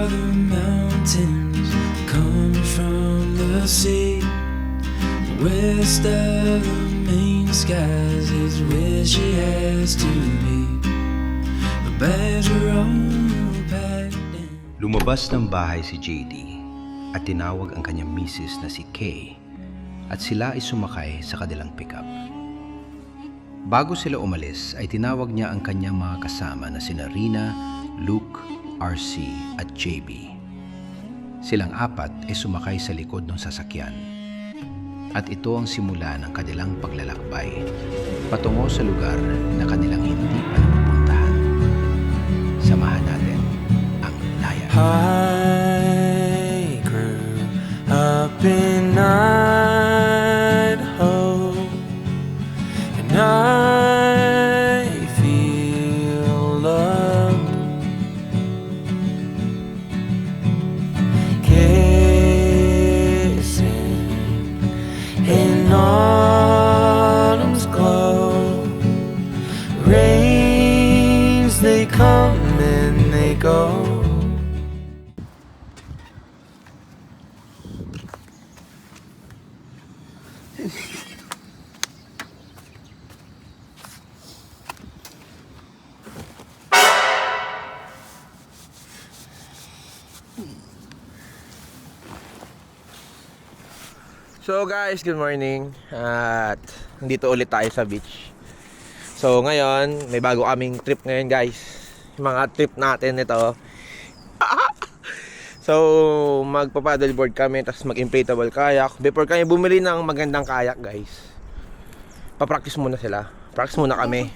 the mountains come from the sea. West of the main skies is where she has to be. The bags are all packed in. Lumabas ng bahay si JD at tinawag ang kanyang misis na si Kay at sila ay sumakay sa kanilang pickup. Bago sila umalis ay tinawag niya ang kanyang mga kasama na sina Rina, Luke, RC at JB. Silang apat ay sumakay sa likod ng sasakyan. At ito ang simula ng kanilang paglalakbay patungo sa lugar na kanilang hindi pa napupuntahan. Samahan natin ang Naya. I grew up in Idaho, and I feel love. Kissing in autumn's glow. Rains, they come and they go. So guys, good morning. At nandito ulit tayo sa beach. So ngayon, may bago kaming trip ngayon guys. Yung mga trip natin ito. So magpa-paddleboard kami, tapos mag-inflatable kayak. Before kami bumili ng magandang kayak guys, pa-practice muna sila. Practice muna kami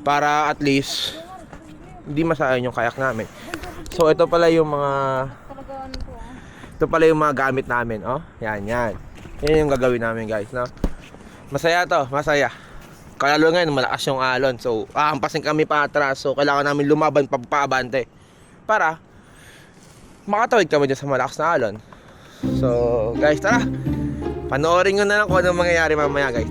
para at least hindi masayang yung kayak namin. So ito pala yung mga gamit namin. Oh, yan. Yan yung gagawin namin guys, no? Masaya to, masaya. Kaya ngayon malakas yung alon. So ahampasin kami pa atras. So kailangan namin lumaban paabante para makatawid kami dyan sa malakas na alon. So guys, tara, panoorin nyo na lang kung anong mangyayari mamaya guys.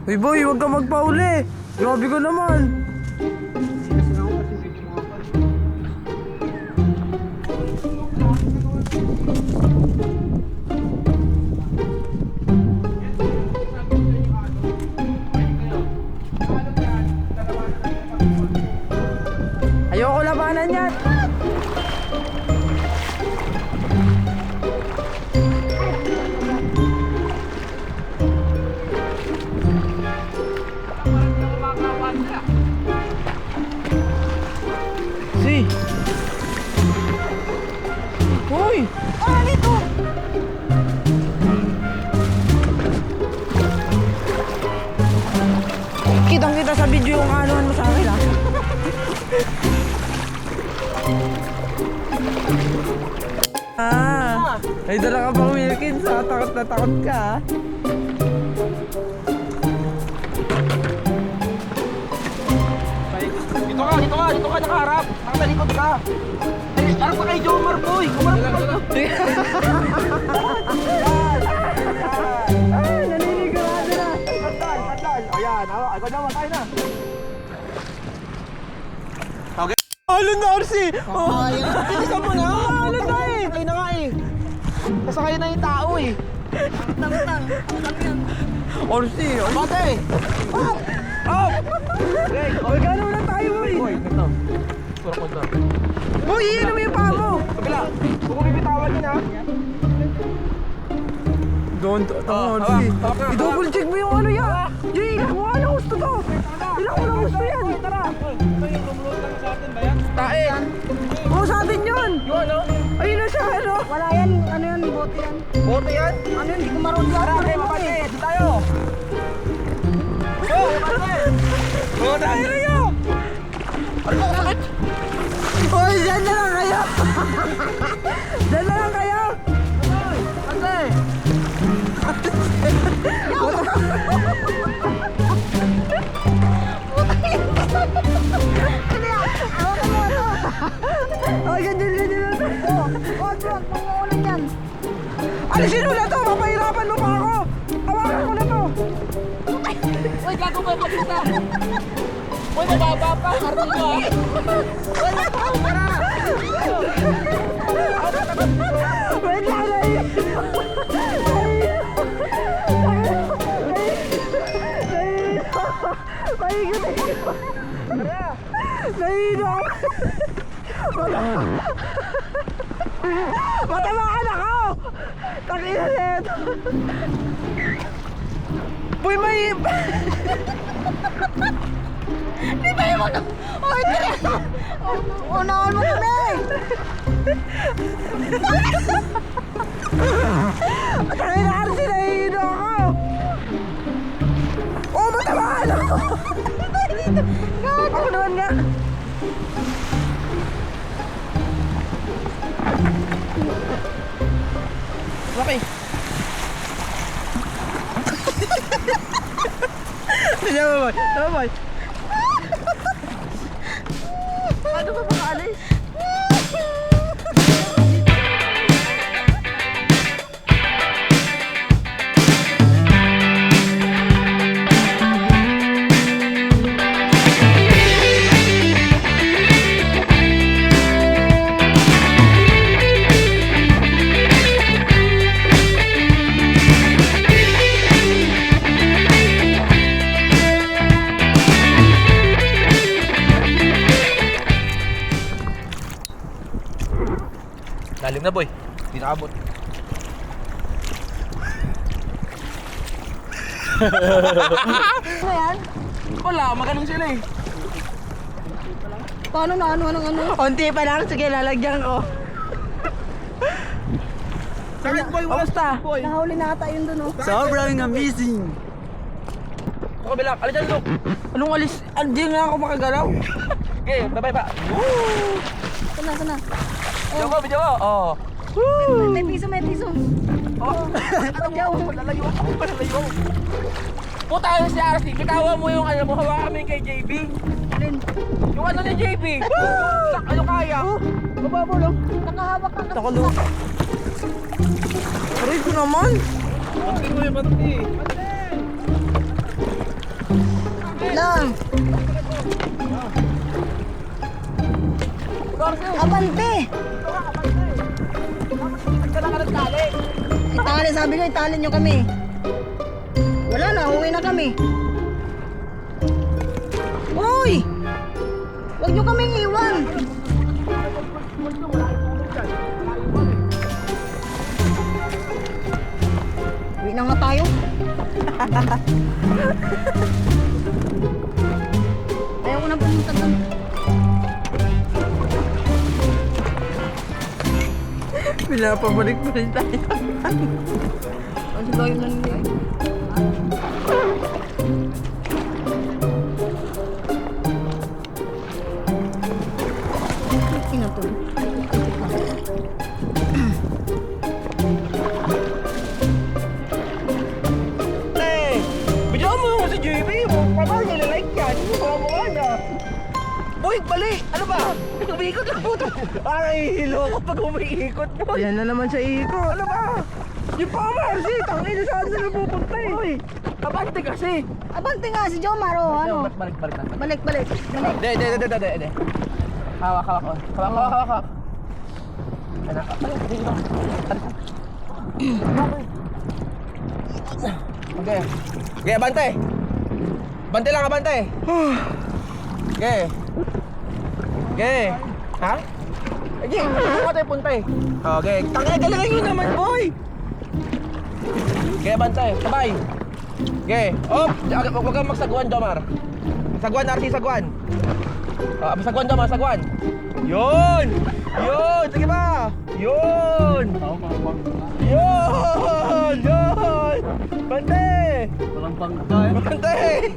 Uy boy, huwag ka magpauli. Grabe ka naman. Ayoko labanan yan. Si. Hoy! Ano ito? Kitang-kita sa video yung anuhan mo sa akin, ha? Ay dala ka pang Wilkins, ha? Takot na takot ka, ha? Dito ka nakaharap. Nakalikod ka. Ay, harap ka kay Jomar boy. Ay, naninigurado na. Katal. Ayan, ako naman, tayo na. Okay. Alon na, Arsi! Bilisan mo na. Alon na eh! Kayo na nga eh. Kasakay na yung tao eh. Tang-tang yan. Arsi! Bate! Up! Magkano na tayo, boy? Boy, ito. Sura ko na. Boy, iyan mo yung paa mo! Kabila, huwag mo bibitawan yun ha. Don't, Arsi. I-double check mo yung ano yan. Yung ilang mo, ano gusto to? Ilang mo na gusto yan. Tara. Ito yung lumulot lang sa atin ba yan? Tae. Oo, sa atin yun. Yung ano? Ayun na siya, ano? Wala yan, ano yan, bote yan. Bote yan? Ano yan, hindi ko marunong Tara, yan. kayo mapate. Di tayo. Go, mapate. Go, tayo na yun. Ano ba sakit? Boy, dyan na lang kayo. Dyan na lang kayo. Ate. Oh, ganyan. Wag, manguulan yan. Alisin mo na to, mapahirapan mo pa ako. Hawakan mo na to. Uy, gago ba yung kapita? Uy, mababa pa. Karton ko. Wait lang, nahihilo ako. Matamaan ako! Takina nito! Uy, may... Di ba yung mag... Oy, tira! Unahan mo kami! Takina kasi nahihilo ako! Oh, matamaan ako! Ako naman nga! Okay. Sige mo, boy! Ano, boy? Paano ba makaalis? Lalim na boy. Hindi nakabot. Ano yan? Wala, maganong sila eh. Paano na ano? Unti pa lang, sige, lalagyan ko. Sakit boy, Kamusta? boy. Nahuli na ata yun dun, oh. Sobrang amazing. Ako kabila. Alin dyan, Luke. Anong alis? Hindi nga ako makagalaw. Okay, bye-bye pa. Sana. Video ko. Oh. May piso. Oh. Ayaw. Malalayo ako. Puta yun si RC. Bitawa mo yung ano mo. Hawakan mo yung kay JB. Alin? Yung ano ni JB. Ano kaya? Baba mo lang. Nakahawak ka kasi Takalo. Aray ko naman. Pati mo yung pati. lang. Abante! Itali, sabi ko, itali nyo kami. Wala na, uwi na kami. Uy! Huwag nyo kaming iwan. Uwi na nga tayo. Ayaw ko na pumunta doon. Pinapabalik pa rin tayo. Kasi tayo na nila. Sino to? Hey! Bidyoan mo yung si JB. Paano niya like yan? Mukha na. Boy, bali! Ano ba? Umiikot lang po ito. Hilo ako pag umiikot mo. Yan na naman siya ikot. Ano ba? Yung power, si tangin na saan sila pupunta eh. Uy! Abante kasi! Abante nga si Jomar, oh, ano? Balik. Balik. Hindi. Hawak. Ano? Okay. Okay, abante! Abante lang, abante! Okay. Okay. Ha? Okay, kung tayo punta eh. Okay. Tangay, galingan nyo naman, boy! Okay, bantay. Sabay. Okay. Op! Huwag kang magsagwan, Jomar. Sagwan, RC, sagwan. Sagwan, Jomar, sagwan. Yun! Sige ba? Yun! Bantay! Walang bantay. Bantay!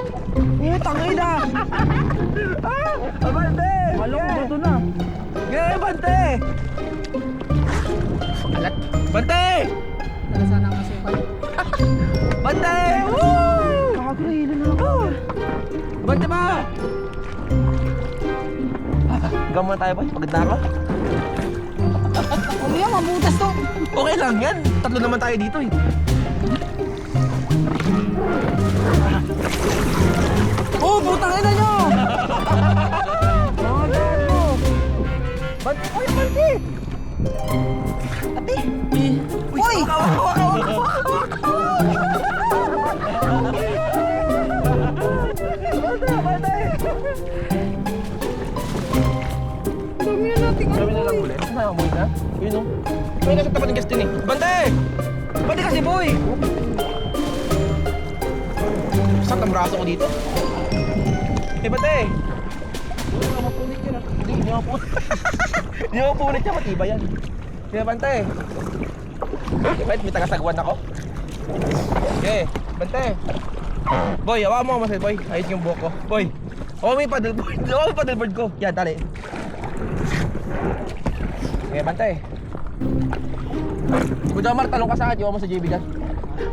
Tangin na. Bantay! Alam ko ba ito na? Okay, bantay! Alat. Bantay! Dala sana ang masukal. Bantay! Woo! Kakagahilo na ako. Bantay ba? Gama tayo ba? Pagod na ako? Uy, mabutas to. Okay lang yan. Tatlo naman tayo dito eh. Oh, putang ina nyo! Mga gago! Banti ko yung banti! Ate! Uy! Dami na natin Kami na lang ulit. Nakamoy na. Yun o. May nasa tapat ng gas din eh. Bante! Bante kasi boy! Sakit ang braso ko dito. Eh, bante! Hindi ako mapunit yan ah. Hindi ako mapunit. Hindi ako mapunit yan. Matiba yan. Kaya bante! Wait, may tagasagwan ako. Okay, bante! Boy, hawa mo ako masaya boy. Ayos yung buhok ko. Boy! Hawa mo yung paddleboard. Hawa mo yung paddleboard ko. Yan, dali. Okay, bante! Kung Jomar, talong ka sa akin, iwan mo sa JB dyan.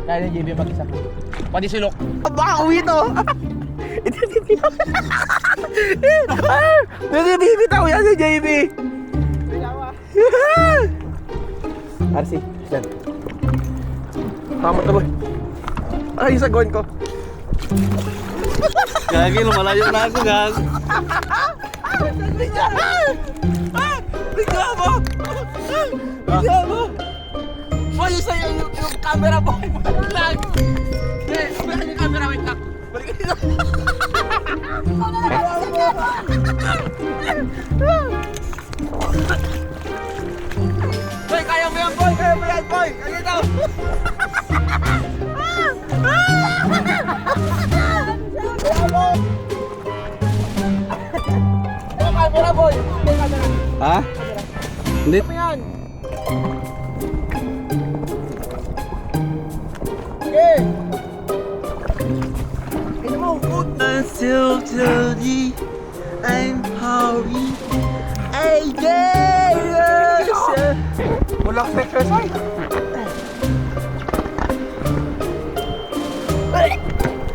Kaya na JB mag-isa. Pati silok. Baka uwi to! Bibitaw yan si JB! RC, yan. Tama to boy. Ay, sagon ko. Gagi, lumalayo na ako, gagi. Bigla mo! Bigla mo! Boy, yung camera boy! Lag! Eh, balikan yung camera, wait lang. Balikan dito. Boy, kaya mo yan boy! Kaya mo yan boy! Ano ito? Kaya mo! Yung camera boy! Yung camera. Ha? Hindi. Ano yan? Okay! Ito mo! Until today, I'm hungry. I guess. Walang exercise!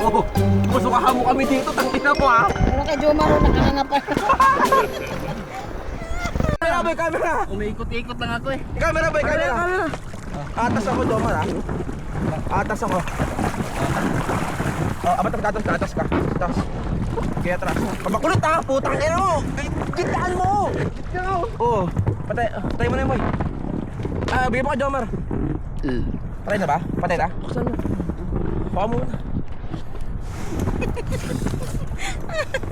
Oh! Masukahan mo kami dito, tangina mo ah! Pero kay Jomar, nakanganga pa. Camera boy, camera! Umiikot-ikot lang ako eh. Camera boy, camera! Atas ako, Jomar ah. Atas ako. Oh, abat atas ka, atas ka. Atas. Kaya atras. Mabakulot ah, putang ina mo! Ay, gitaan mo! Gitaan mo! Oo. Patay mo na yun boy. Ah, bigyan mo ka, Jomar. Patay na ba? Patay na? Buksan mo. Baka mo na.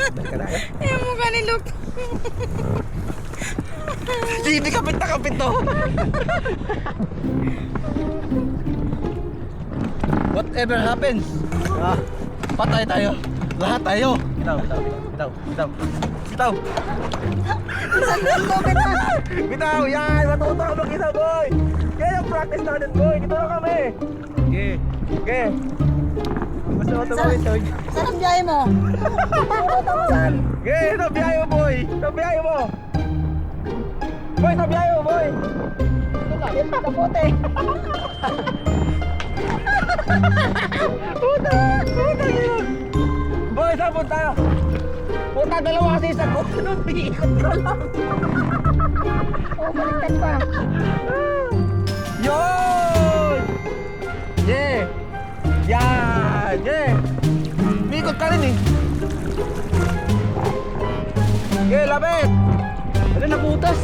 Balik ka na ya? Yung mukha ni Luke. Hindi kapit na kapit to. Whatever happens, patay tayo. Lahat tayo. Bitaw, bitaw, bitaw, bitaw. Bitaw. Bitaw, yan! Matuto ka mag-isa, boy! Kaya yung practice natin, boy! Dito na kami! Okay. Okay. Gusto mo tumawin, George? Saan ang biyahe mo? Okay, ito biyahe mo, boy! Ito biyahe mo! Boy, ito biyahe mo, boy! Kapote. Puta! Puta yun! Boy, saan punta? Puta, dalawa kasi isa ko. Anong piikot ka lang? Oh, baliktad pa. Yun! Yeah! Yan! Yeah! Piikot ka rin eh. Yeah, lapit! Ano nabutas?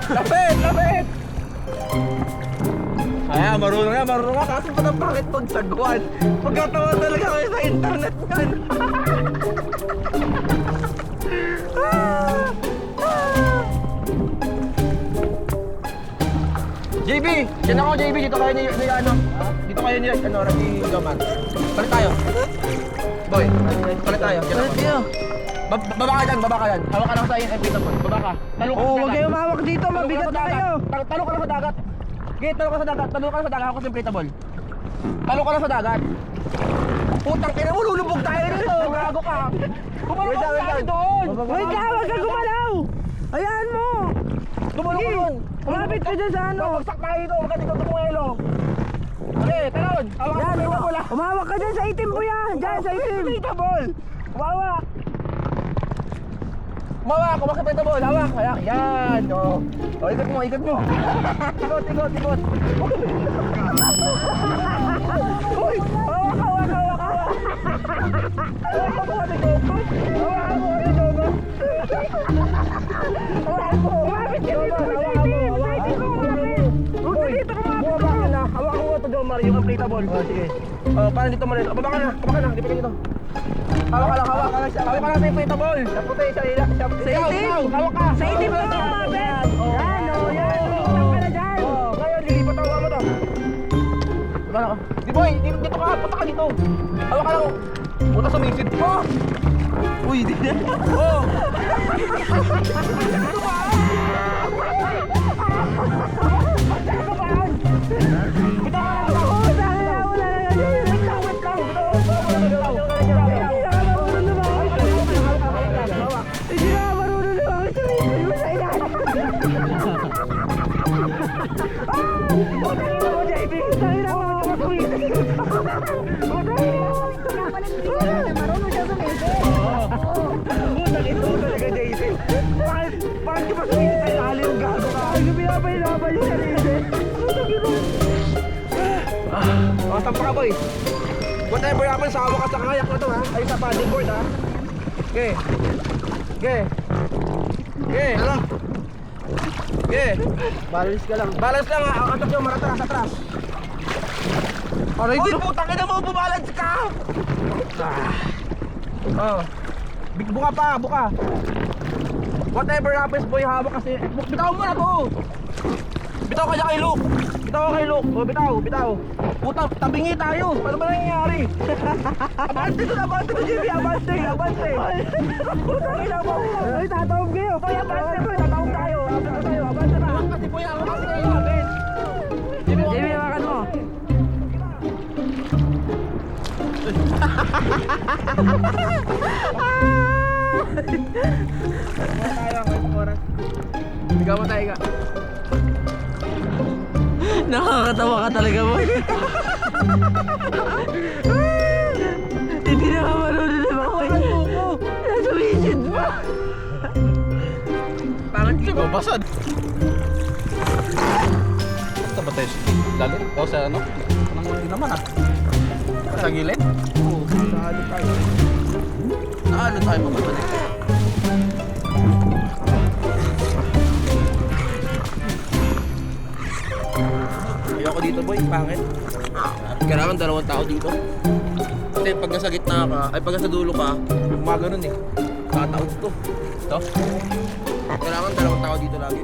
Lapit! Lapit! Kaya marunong ka kasi pa ng bakit pagsagwan. Pagkatawa talaga kayo sa internet yan. JB! Yan ako JB, dito kayo ni ano? Dito kayo ni ano, Rabi Gaman. Palit tayo. Boy, palit tayo. Palit kayo. Baba ka dyan, baba ka dyan. Hawak ka lang sa MP mo. Baba ka. Talo ka Oh, sa huwag dagat. kayo umawak dito, mabigat na kayo. Talo ka lang sa dagat. Okay, talo ka sa dagat. Talo ka lang sa dagat. Ako inflatable. Talo ka lang sa dagat. Putang ina mo, lulubog tayo rito. Gago ka. Gumalong ka tayo doon. Wait lang, huwag kang gumalaw. Hayaan mo. Gumalong ka doon. Umapit ka dyan sa ano. Babagsak tayo dito. Huwag ka dito tumuelo. Okay, talon. Hawak ka Yan, sa inflatable. umawak ka dyan sa itim po yan. Dyan sa itim. Inflatable. Hawak. Hawak, hawak sa inflatable. Hawak. Hawak. Yan. O, ikot mo, ikot mo. Ikot, ikot, ikot. Uy, hawak, hawak, hawak, hawak. Yung inflatable. Oh, sige. Oh, parang dito mali. Baba ka na, di pa dito. Hawak ka lang. Hawak ka lang sa inflatable. Sa puti, sa itim. Hawak ka. Sa itim lang ito, mabet. Yan, oh, yan. Lilipat ka na dyan. Oh, ngayon, lilipat ako mo to. Baba na ka. Di boy, dito ka. Punta ka dito. Hawak ka lang. Puta sumisid ko. Uy, di na. Oh. Dito ka. Bakit di ba sumisid sa ilalim yung gago ka? Ay, pinapahirapan yung sarili. Oh, tampa ka boy. Whatever happens, hawak ka sa kayak na to ha. Ay sa paddleboard ha. Okay. Okay. Okay. Ano? Okay. Balance ka lang. Balance lang ha. Atas yung maratras atras. Aray, putang ina mo, bubalance ka! Oh. Buka pa, buka. Whatever happens boy, hawak kasi. Bitaw mo na to. Bitaw ka dyan kay Luke. Bitaw ka kay Luke. O, bitaw. Putang, tabingi tayo. Paano ba nangyayari? Abante to, Jimmy. Abante. Putang ina mo. Ay, tatawag kayo. Boy, abante boy. Tatawag tayo. Abante na. Kasi boy, ako kasi kayo. Jimmy, hawakan mo. Ikaw mo tayo ka. Nakakatawa ka talaga, boy. Hindi na ka marunong na boy. Nasumisid pa. Parang siya Basad. Ito ba tayo? Lalim? O sa ano? Hindi naman ah. Sa gilid? Oo, saan tayo? Naalo tayo pabalik. Ayoko dito boy, pangit. Kailangan dalawang tao dito. Kasi pag nasa gitna ka, ay pag nasa dulo ka, gumaganon eh. Tataog to. Ito? Kailangan dalawang tao dito lagi.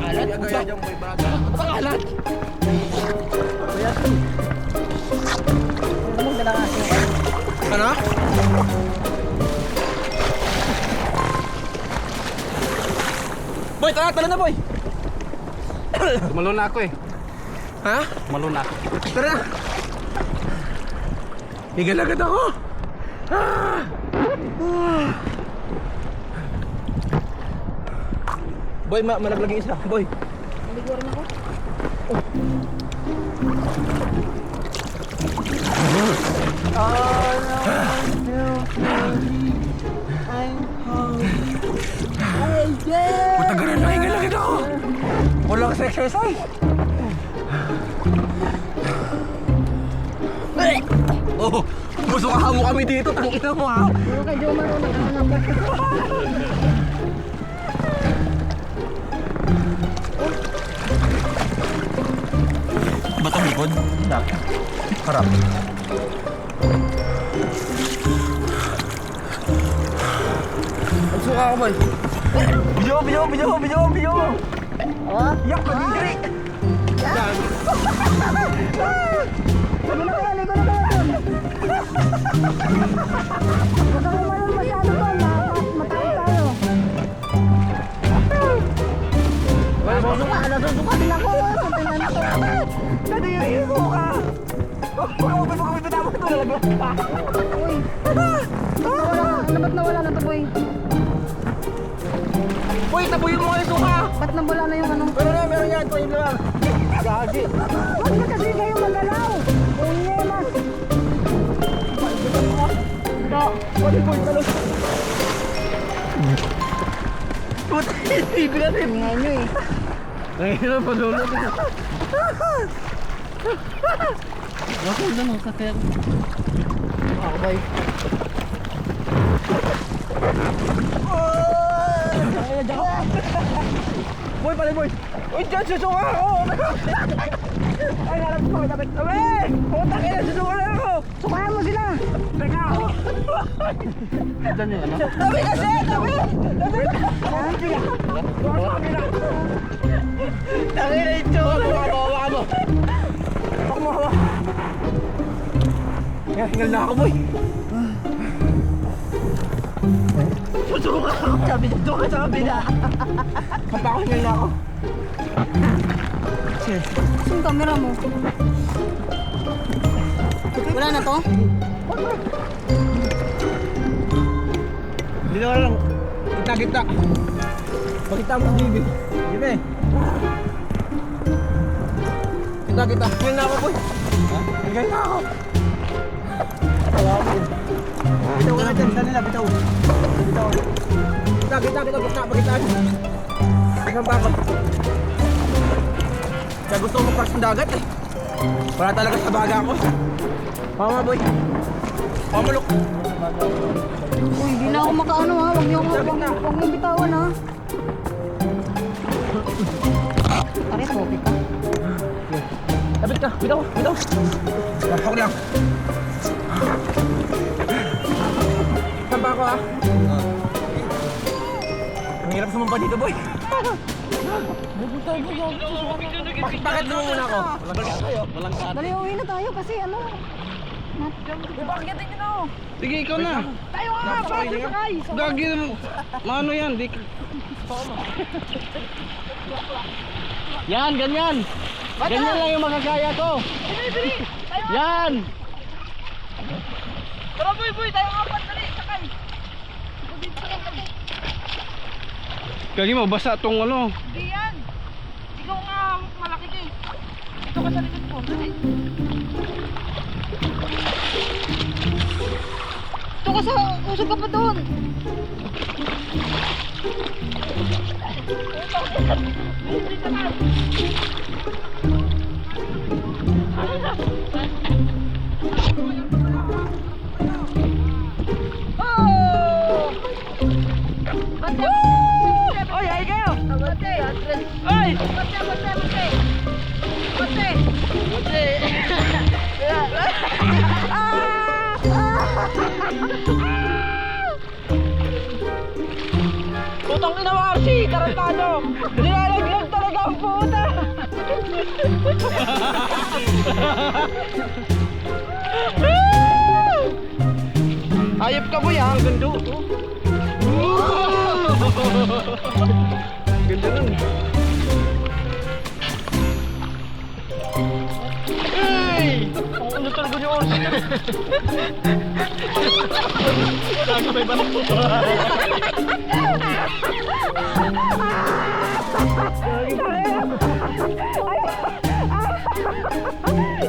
Alat? Kaya gaya dyan boy, baga. Ba't alat? Ano? Boy, tala na boy! Tumalo na ako eh. Ha? Tumalo na ako. Tara! Higal agad ako! Ah! Ah! Boy, malaglag yung isa. Boy! Naligo rin ako. Puta ganun na, higal agad ako! Wala ka sa exercise! Oh, busok mo kami dito, tangina mo ha! Puro kay Jomar, naghahanap. Ba't ang likod? Harap. Magsuka ako boy! Video mo! Oh? Yak, pag-ingri! Yan! Ligo na kayo, ligo na kayo. Huwag kang umalun masyado doon, matawag tayo. Nasusuka din ako. Tingnan ako. Nadiriho ka! Huwag mo bitaw mo ito, nalaglag pa! Uy. Ba't nawala na to, boy? Boy, tabuyin mo kayo suka! Ba't nawala na yung ano? Meron yan, tuwin lang! Gagi! Huwag na kasi kayo magalaw. Unyemas. Pwede boy, talos! Puta, hindi ko natin! Ngayon nyo eh. Ngayon na, padulog ito! Ako lang ako kaya. Okay. Boy, pala boy. Uy, dyan, susuka ako. Ay, harap ko, tapit. Tabi! Puta ka na, susuka na ako. Sukayan mo sila. Teka ako. Diyan yung ano? Tabi kasi, tabi! Tabi! Tabi na yung tsura. Hawa mo. Hawa mo, hawa. Hingal na ako, boy. Susuka ako. Sabi na doon ka sa kabila. Papahingal na ako. Yung camera mo. Wala na to? Hindi na lang. Kita-kita. Pakita mo ang bibig. Sige. Kita-kita. Hingal na ako, boy. Hingal na ako. Bitaw ka natin. Saan nila? Bitaw. Bitaw. Kita. Pakitaan. Tingnan pa ako. Kaya gusto ko mag-cross ng dagat eh. Para talaga sa baga ako. Pama, boy. Pamalok. Uy, hindi na ako makaano ha. Huwag niyo bitawan ha. Pare, popi ka. Lapit ka. Bitaw. Ako lang. Saan pa ako ha? Ang hirap sumampa dito, boy. Bakit naman muna ako? Walang ka. Dali, uwi na tayo kasi ano. Bakit na ako? Sige, ikaw na. Tayo nga, bakit sakay? Gagi mo. Mano yan? Di... Yan, ganyan. Ganyan lang yung magagaya ko. Bili! Tayo nga! Yan! Tara, boy, tayo nga pa, dali, sakay! Gagi mo, basa tong ano. Hindi yan! Ikaw nga malaki ka eh. Ito ka sa likod ko, dali. Ito ka sa, usog ka pa doon. Dito na. Oh! Bate! Oy, ay kayo! Bate! Oy! Bate! Bate! Putang ina mo, Archie! Tarantado! Nilalaglag talaga ang puta! Ayop ka, boy, ha? Ang ganda. Ganda nun. Hey! Ang talaga niyo, Archie. Gagi may banak po.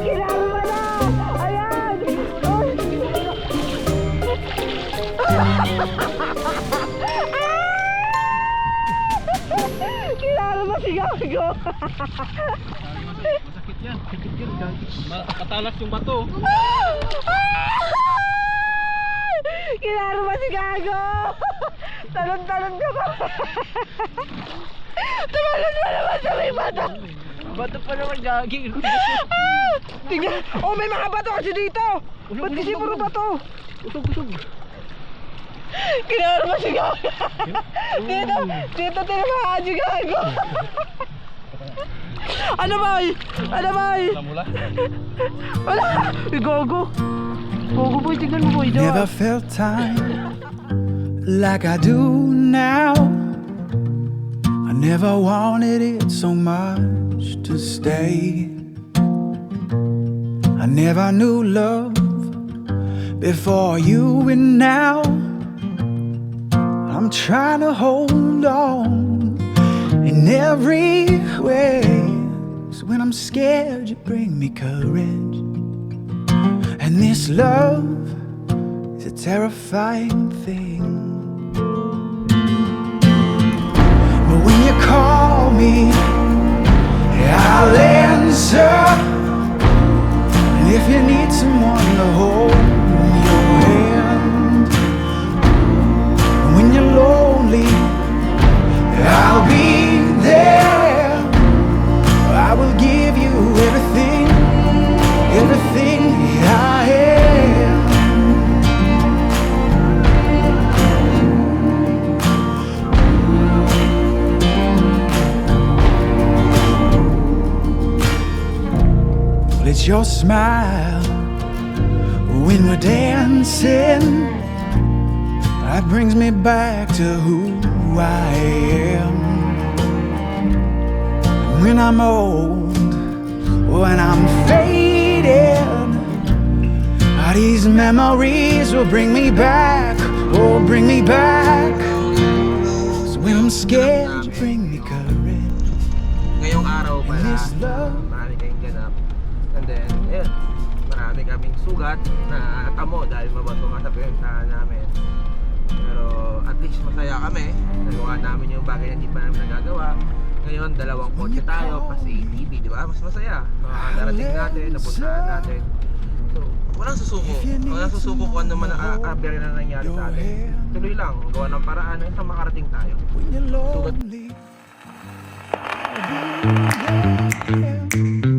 Kinarma na! Ayan! Kinarma si Gago! Masakit yan. Sakit yan, gagi. Matalas yung bato. Kinarma si Gago! Talon-talon ka pa! Tumalon mo naman sa may bato! Bato pa naman, Gagi. Tingnan! Oh, may mga bato kasi dito! Ba't kasi puro bato? Usog. Kinarma si Gago! Dito tinamaan si Gago! Ano ba? Namula. Wala! Gago! Gago, boy, tingnan mo, boy. Never felt time like I do now. I never wanted it so much to stay. I never knew love before you, and now I'm trying to hold on in every way. So when I'm scared, you bring me courage. And this love is a terrifying thing. But when you call me, I'll answer. And if you need someone to hold your It's your smile when we're dancing that brings me back to who I am. When I'm old, when I'm faded, these memories will bring me back, oh bring me back. So when I'm scared, you bring me courage. Ngayong araw pala, This love. marami kayong ganap. And then, ayun, marami kaming sugat na tamo dahil mabato nga sa pinagsahan namin. Pero at least masaya kami. Nagawa namin yung bagay na hindi pa namin nagagawa. Ngayon, dalawang kotse tayo, pas ATV, di ba? Mas masaya. Narating natin, napuntahan natin. So, walang susuko. Walang susuko kung ano man ang appear na nangyari sa atin. Tuloy lang, gawa ng paraan hanggang makarating tayo. When you're Sugat. lonely, I'll be there.